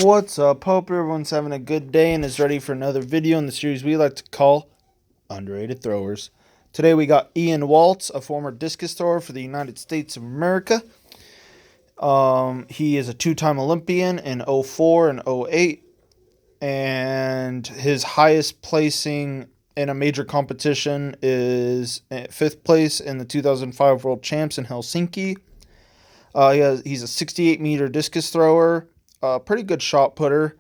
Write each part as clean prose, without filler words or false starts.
What's up? Hope everyone's having a good day and is ready for another video in the series we like to call Underrated Throwers. Today we got Ian Waltz, a former discus thrower for the United States of America. He is a two-time Olympian in 04 and 08, and his highest placing in a major competition is 5th place in the 2005 World Champs in Helsinki. He's a 68-meter discus thrower, pretty good shot putter,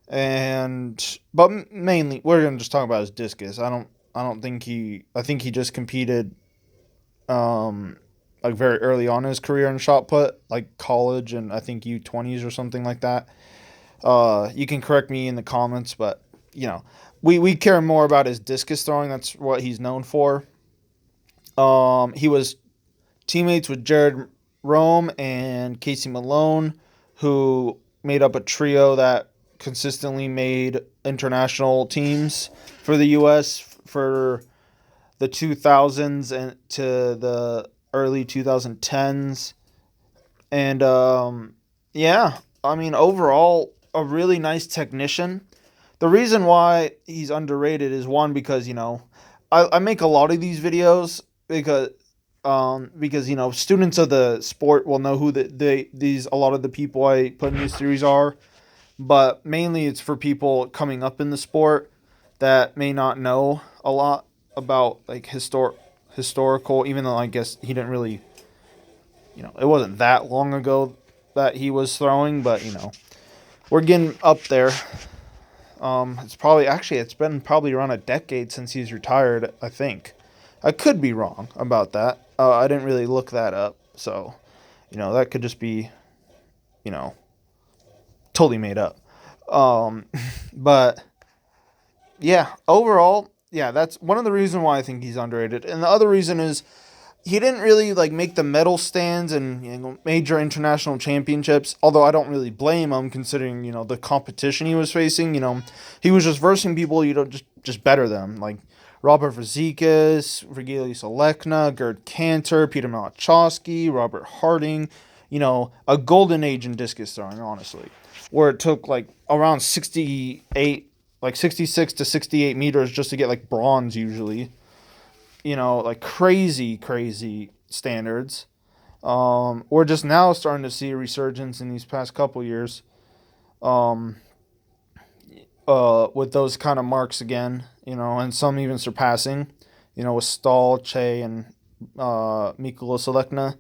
but mainly we're gonna just talk about his discus. I think he just competed like very early on in his career in shot put, like college and I think U20s or something like that. You can correct me in the comments, but we care more about his discus throwing. That's what he's known for. He was teammates with Jared Rome and Casey Malone, who made up a trio that consistently made international teams for the U.S. for the 2000s and to the early 2010s. And overall, a really nice technician. The reason why he's underrated is one, because I make a lot of these videos because students of the sport will know who a lot of the people I put in this series are, but mainly it's for people coming up in the sport that may not know a lot about like historical, even though I guess he didn't really, it wasn't that long ago that he was throwing, but we're getting up there. It's been probably around a decade since he's retired, I think. I could be wrong about that. I didn't really look that up, so that could just be, totally made up. But yeah, overall, yeah, that's one of the reasons why I think he's underrated. And the other reason is he didn't really like make the medal stands and major international championships. Although I don't really blame him, considering the competition he was facing. He was just versing people just better than him, like Robert Verzikis, Virgilijus Alekna, Gerd Kanter, Peter Malachowski, Robert Harding. A golden age in discus throwing, honestly, where it took like around 68, like 66 to 68 meters just to get like bronze usually. Like crazy standards. We're just now starting to see a resurgence in these past couple years. With those kind of marks again, and some even surpassing, with Stahl, Che, and Mikolas Alekna,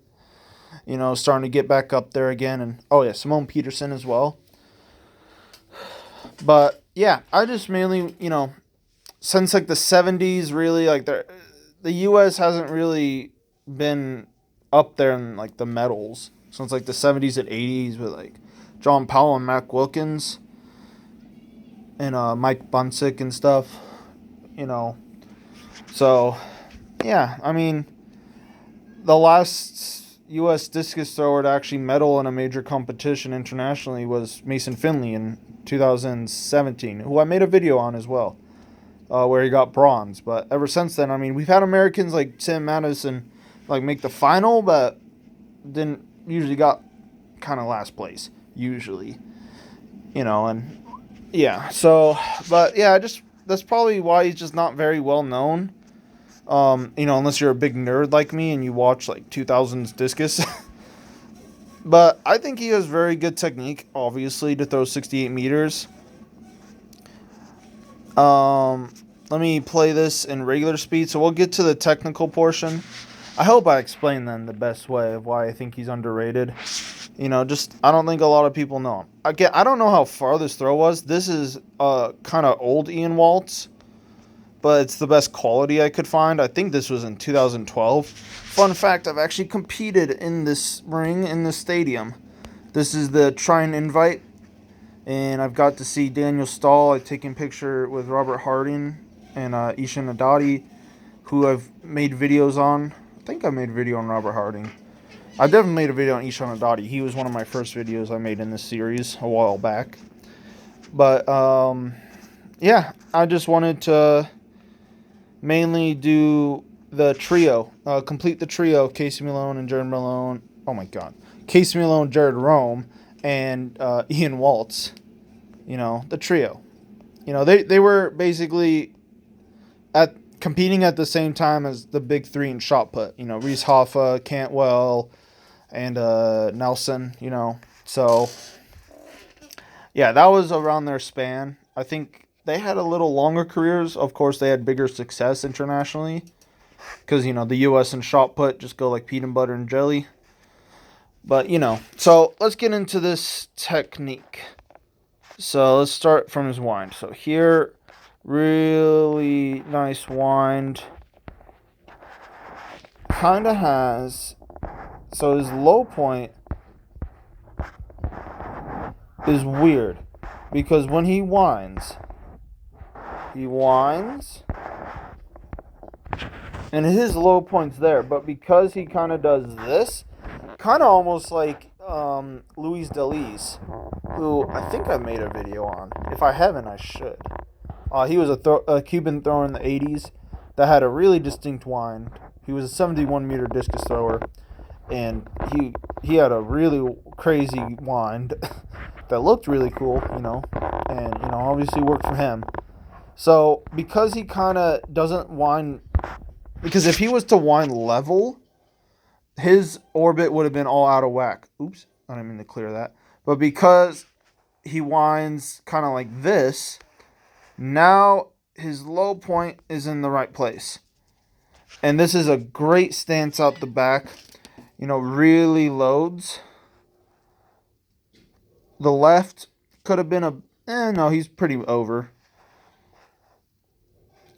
starting to get back up there again. And Simone Peterson as well. But yeah, I just mainly, since like the 70s, really, like the U.S. hasn't really been up there in like the medals since like the 70s and 80s with like John Powell and Mac Wilkins and Mike Bunsick and stuff, So, yeah, I mean, the last U.S. discus thrower to actually medal in a major competition internationally was Mason Finley in 2017, who I made a video on as well, where he got bronze. But ever since then, I mean, we've had Americans like Tim Madison like make the final, but didn't usually got kind of last place usually, and yeah. So, but yeah, that's probably why he's just not very well known. Unless you're a big nerd like me and you watch like 2000s discus. But I think he has very good technique, obviously, to throw 68 meters. Let me play this in regular speed, so we'll get to the technical portion. I hope I explained then the best way of why I think he's underrated. I don't think a lot of people know him. Again, I don't know how far this throw was. This is kind of old Ian Waltz, but it's the best quality I could find. I think this was in 2012. Fun fact, I've actually competed in this ring in this stadium. This is the Trine Invite, and I've got to see Daniel Stahl. I've taken a picture with Robert Harding and Ishan Adati, who I've made videos on. I think I made a video on Robert Harding. I definitely made a video on Ishan Adati. He was one of my first videos I made in this series a while back. But, yeah, I just wanted to mainly do the trio, complete the trio, Casey Malone and Jared Malone. Oh my God. Casey Malone, Jared Rome, and Ian Waltz. the trio. They were basically at competing at the same time as the big three in shot put. Reese Hoffa, Cantwell, and Nelson. So yeah, that was around their span. I think they had a little longer careers. Of course, they had bigger success internationally because the U.S. and shot put just go like peanut butter and jelly. But so let's get into this technique. So let's start from his wind. So here, really nice wind. Kind of has, so his low point is weird because when he winds, and his low point's there, but because he kind of does this, kind of almost like Luis Delis, who I think I made a video on. If I haven't, I should. He was a Cuban thrower in the 80s that had a really distinct wind. He was a 71-meter discus thrower, and he had a really crazy wind that looked really cool, and obviously worked for him. So because he kind of doesn't wind, because if he was to wind level, his orbit would have been all out of whack. Oops, I didn't mean to clear that. But because he winds kind of like this, now his low point is in the right place. And this is a great stance out the back. Really loads. The left could have been no, he's pretty over.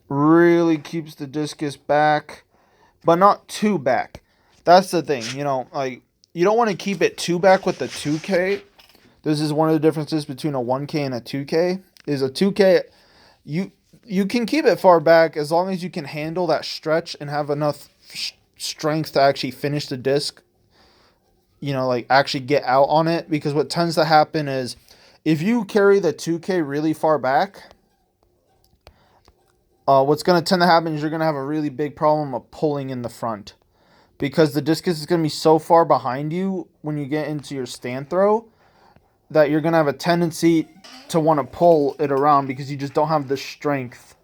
Really keeps the discus back, but not too back. That's the thing, you don't want to keep it too back with the 2K. This is one of the differences between a 1K and a 2K. Is a 2K, you can keep it far back as long as you can handle that stretch and have enough strength to actually finish the disc. Actually get out on it. Because what tends to happen is if you carry the 2K really far back, what's going to tend to happen is you're going to have a really big problem of pulling in the front. Because the discus is going to be so far behind you when you get into your stand throw that you're going to have a tendency to want to pull it around because you just don't have the strength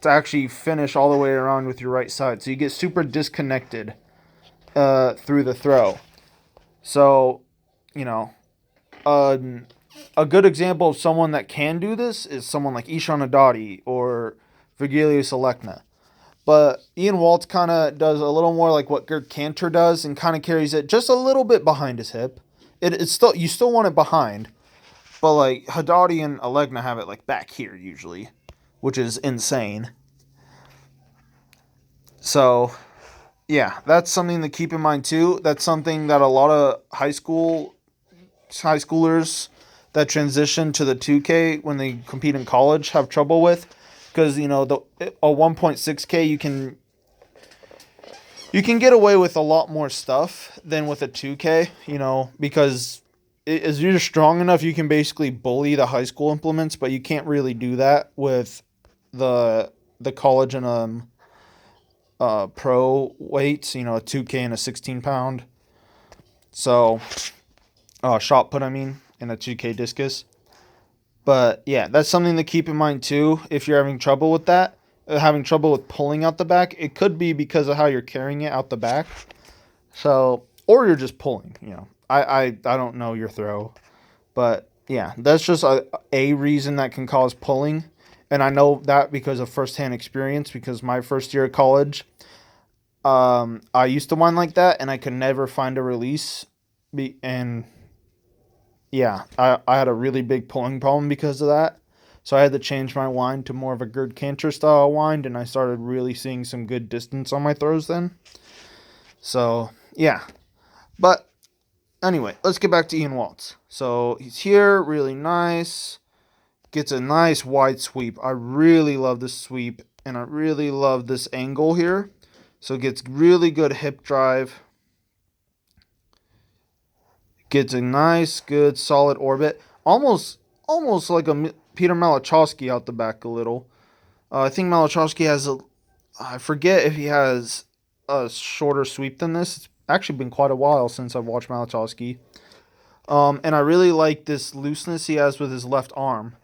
to actually finish all the way around with your right side. So you get super disconnected through the throw. So, a good example of someone that can do this is someone like Ishan Adati or Virgilius Alekna. But Ian Waltz kind of does a little more like what Gerd Cantor does and kind of carries it just a little bit behind his hip. It's still, you still want it behind, but like Haddadi and Alekna have it like back here usually, which is insane. So, yeah, that's something to keep in mind too. That's something that a lot of high schoolers that transition to the 2K when they compete in college have trouble with. Because, a 1.6K, you can get away with a lot more stuff than with a 2K, because as you're strong enough, you can basically bully the high school implements, but you can't really do that with the college and pro weights, a 2K and a 16-pound. So, shot put, and a 2K discus. But yeah, that's something to keep in mind too. If you're having trouble with that, having trouble with pulling out the back, it could be because of how you're carrying it out the back. So, or you're just pulling. I don't know your throw, but yeah, that's just a reason that can cause pulling, and I know that because of firsthand experience. Because my first year of college, I used to wind like that, and I could never find a release, and yeah, I had a really big pulling problem because of that. So I had to change my wind to more of a Gerd Cantor style wind, and I started really seeing some good distance on my throws then. So, yeah. But, anyway, let's get back to Ian Waltz. So, he's here, really nice. Gets a nice wide sweep. I really love this sweep, and I really love this angle here. So, it gets really good hip drive. Gets a nice, good, solid orbit. Almost like a Peter Malachowski out the back a little. I think Malachowski has I forget if he has a shorter sweep than this. It's actually been quite a while since I've watched Malachowski. And I really like this looseness he has with his left arm.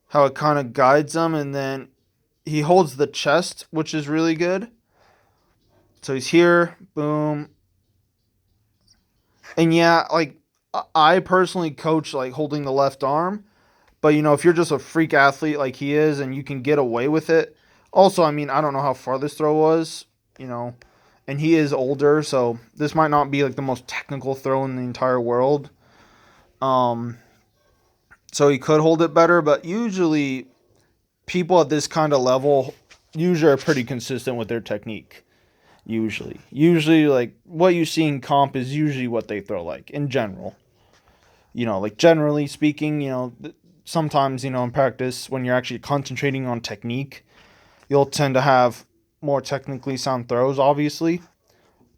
How it kind of guides him, and then he holds the chest, which is really good. So he's here, boom. And yeah, like I personally coach like holding the left arm, but if you're just a freak athlete like he is and you can get away with it. Also, I mean, I don't know how far this throw was, and he is older, so this might not be like the most technical throw in the entire world. So he could hold it better, but usually people at this kind of level usually are pretty consistent with their technique. Usually like what you see in comp is usually what they throw like in general. Like generally speaking, sometimes, in practice when you're actually concentrating on technique, you'll tend to have more technically sound throws, obviously,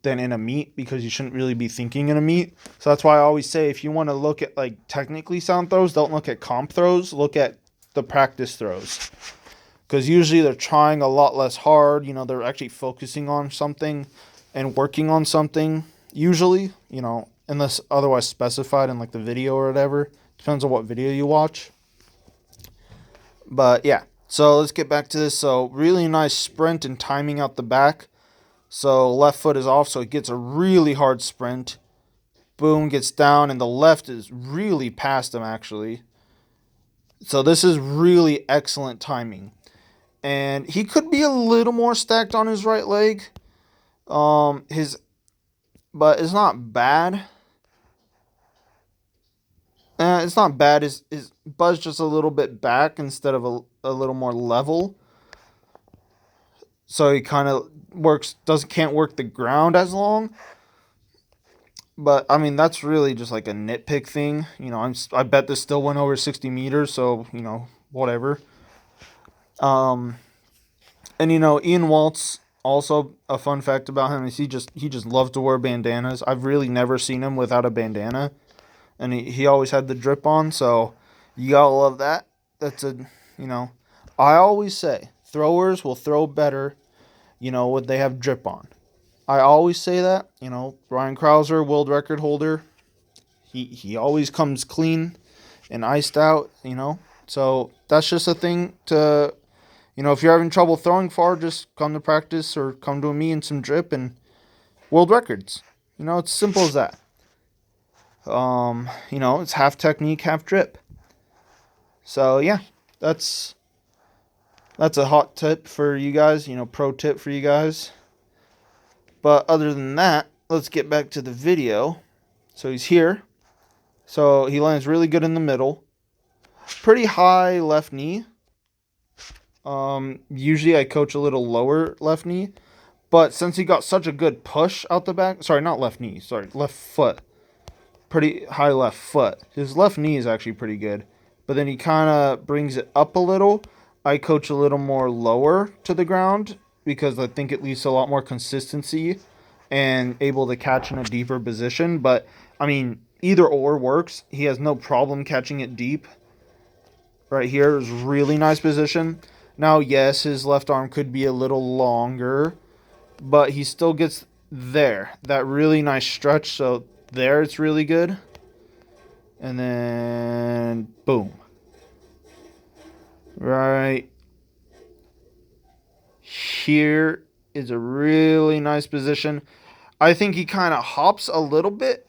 than in a meet, because you shouldn't really be thinking in a meet. So that's why I always say, if you want to look at like technically sound throws, don't look at comp throws, look at the practice throws. Because usually they're trying a lot less hard, they're actually focusing on something and working on something, usually, unless otherwise specified in like the video or whatever. Depends on what video you watch. But yeah, so let's get back to this. So really nice sprint and timing out the back. So left foot is off, so it gets a really hard sprint. Boom, gets down, and the left is really past him, actually. So this is really excellent timing. And he could be a little more stacked on his right leg. But it's not bad. It's not bad. His butt's just a little bit back instead of a little more level. So he kind of can't work the ground as long. But I mean, that's really just like a nitpick thing. I bet this still went over 60 meters, so whatever. And Ian Waltz, also a fun fact about him is he just loves to wear bandanas. I've really never seen him without a bandana, and he always had the drip on. So you gotta love that. That's I always say throwers will throw better, when they have drip on. I always say that. Ryan Krauser, world record holder, he always comes clean and iced out. So that's just a thing to. If you're having trouble throwing far, just come to practice or come to me and some drip and world records. It's simple as that. It's half technique, half drip. So yeah, that's a hot tip for you guys, pro tip for you guys. But other than that, let's get back to the video. So he's here. So he lands really good in the middle. Pretty high left knee. Usually I coach a little lower left knee, but since he got such a good push out the back, left foot, pretty high left foot. His left knee is actually pretty good, but then he kind of brings it up a little. I coach a little more lower to the ground because I think it leads to a lot more consistency and able to catch in a deeper position. But I mean, either or works. He has no problem catching it deep. Right here is really nice position. Now, yes, his left arm could be a little longer, but he still gets there. That really nice stretch, so there it's really good. And then, boom. Right here is a really nice position. I think he kind of hops a little bit.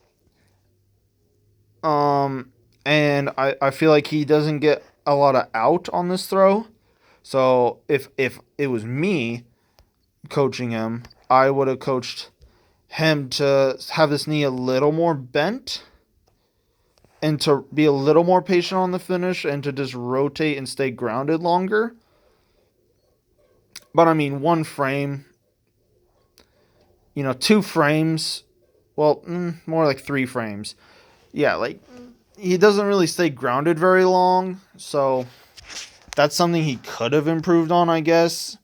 And I feel like he doesn't get a lot of out on this throw. So if it was me coaching him, I would have coached him to have this knee a little more bent and to be a little more patient on the finish and to just rotate and stay grounded longer. But I mean, one frame, 2 frames, well, more like 3 frames. Yeah, like he doesn't really stay grounded very long, so that's something he could have improved on, I guess.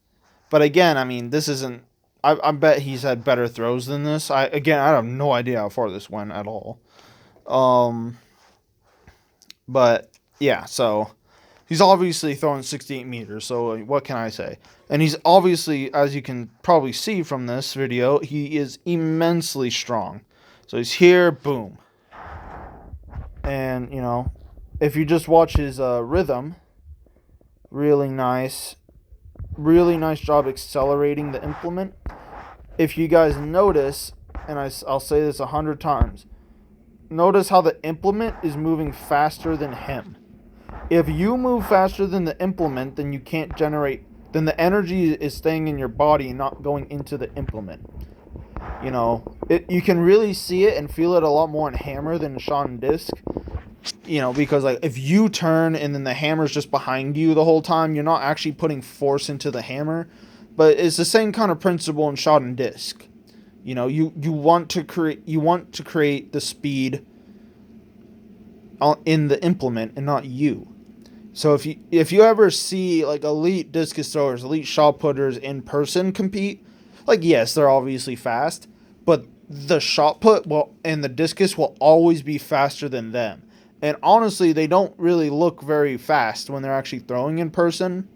But again, I mean, this isn't. I bet he's had better throws than this. I have no idea how far this went at all. But yeah, so he's obviously throwing 68 meters. So what can I say? And he's obviously, as you can probably see from this video, he is immensely strong. So he's here, boom. And, if you just watch his rhythm, really nice job accelerating the implement. If you guys notice, and I'll say this 100 times, notice how the implement is moving faster than him. If you move faster than the implement, then you can't generate, then the energy is staying in your body and not going into the implement. You can really see it and feel it a lot more in hammer than shot and disc. Because like if you turn and then the hammer's just behind you the whole time, you're not actually putting force into the hammer. But it's the same kind of principle in shot and disc. You want to create the speed in the implement and not you. So if you ever see like elite discus throwers, elite shot putters in person compete, like yes, they're obviously fast, but the shot put and the discus will always be faster than them. And honestly, they don't really look very fast when they're actually throwing in person.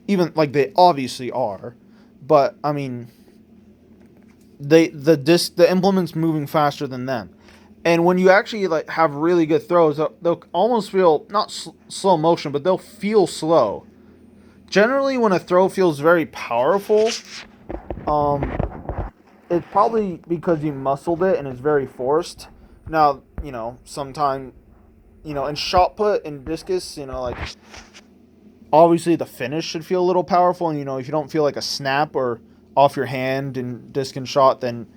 Even like they obviously are, but I mean, the implement's moving faster than them. And when you actually like have really good throws, they'll almost feel not slow motion, but they'll feel slow. Generally, when a throw feels very powerful, it's probably because you muscled it and it's very forced. Now, sometimes, in shot put and discus, like obviously the finish should feel a little powerful. And, if you don't feel like a snap or off your hand in disc and shot, then,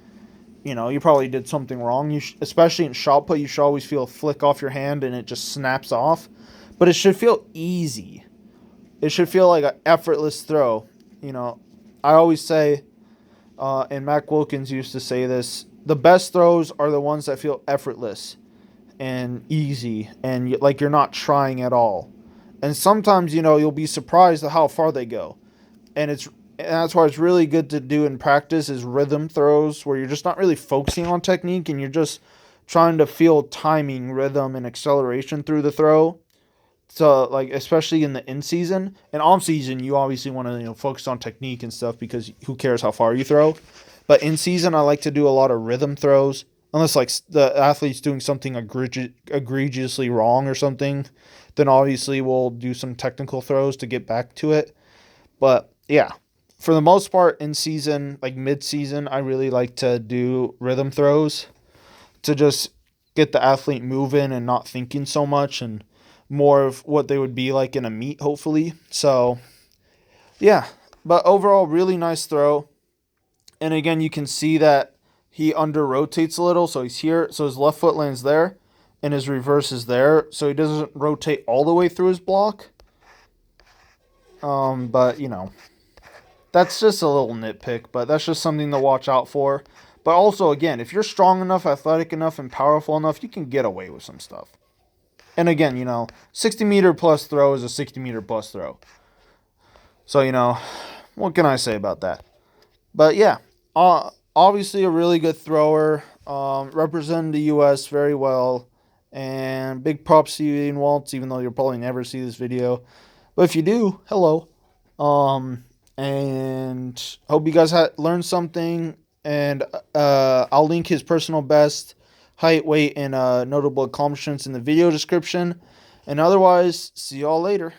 you probably did something wrong. Especially in shot put, you should always feel a flick off your hand and it just snaps off. But it should feel easy. It should feel like an effortless throw. I always say, and Mac Wilkins used to say this, the best throws are the ones that feel effortless and easy and like you're not trying at all. And sometimes, you'll be surprised at how far they go. And that's why it's really good to do in practice is rhythm throws where you're just not really focusing on technique and you're just trying to feel timing, rhythm, and acceleration through the throw. So, like, especially in the in-season. And off-season, you obviously want to, focus on technique and stuff because who cares how far you throw. But in-season, I like to do a lot of rhythm throws. Unless, like, the athlete's doing something egregiously wrong or something, then obviously we'll do some technical throws to get back to it. But, yeah, for the most part, in-season, like mid-season, I really like to do rhythm throws to just get the athlete moving and not thinking so much and more of what they would be like in a meet, hopefully. So, yeah. But overall, really nice throw. And again, you can see that he under-rotates a little. So he's here. So his left foot lands there. And his reverse is there. So he doesn't rotate all the way through his block. But, that's just a little nitpick. But that's just something to watch out for. But also, again, if you're strong enough, athletic enough, and powerful enough, you can get away with some stuff. And again, 60-meter plus throw is a 60-meter plus throw. So, what can I say about that? But, yeah, obviously a really good thrower. Represented the U.S. very well. And big props to you, Waltz, even though you'll probably never see this video. But if you do, hello. And hope you guys learned something. And I'll link his personal best, height, weight, and notable accomplishments in the video description. And otherwise, see y'all later.